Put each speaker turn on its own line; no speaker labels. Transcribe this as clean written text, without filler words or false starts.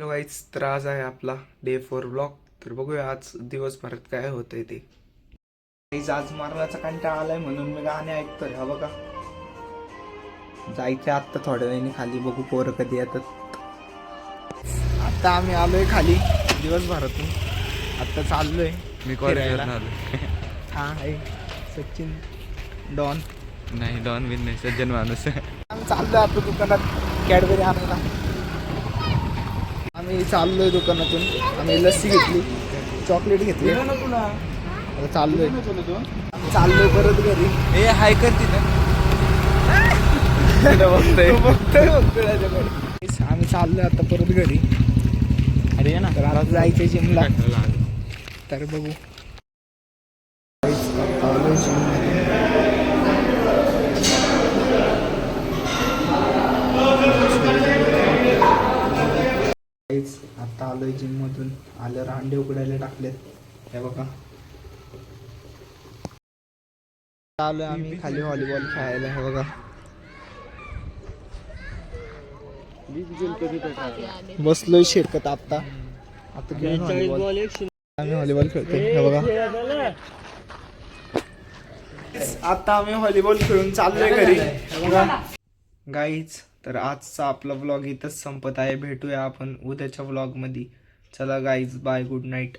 वाईच तर आज आहे आपला डे 4 ब्लॉग. तर बघूया आज दिवसभरात काय होतंय ते. आज मारण्याचा कंटाळा आलाय म्हणून मी गाणे ऐकतोय. हा बघा, जायचं आत्ता थोड्या वेळाने खाली, बघू पोरं कधी येतात. आता आम्ही आलोय खाली दिवसभरातून. आता चाललोय
मी कॉलेजला
फिरायला.
आलो.
हा आहे सचिन डॉन.
नाही डॉन विन नाही, सज्जन माणूस.
आम्ही चाललोय आता दुकानात कॅडबरी आणायला. आम्ही चाललोय दुकानातून. आम्ही लस्सी घेतली, चॉकलेट घेतली. आता चाललोय आम्ही चाललोय परत घरी.
ए हाय कर तिथं.
बघतोय आम्ही चाललोय आता परत घरी.
अरे ये ना,
तर आता जायचं जिमला. तर बघू आता आलोय जिम मधून. आल्यावर अंडे उकडायला टाकलेत. हे बघा, आलोय आम्ही खाली व्हॉलीबॉल खेळायला. हे बघा, बसलोय शिरकत. आता आम्ही व्हॉलीबॉल खेळतोय. हे बघा, आता आम्ही व्हॉलीबॉल खेळून चाललोय घरी. गाईज, तर आजचा आपला व्लॉग इथंच संपत आहे. भेटूया आपण उद्याच्या व्लॉग मध्ये. चला गाईज, बाय, गुड नाईट.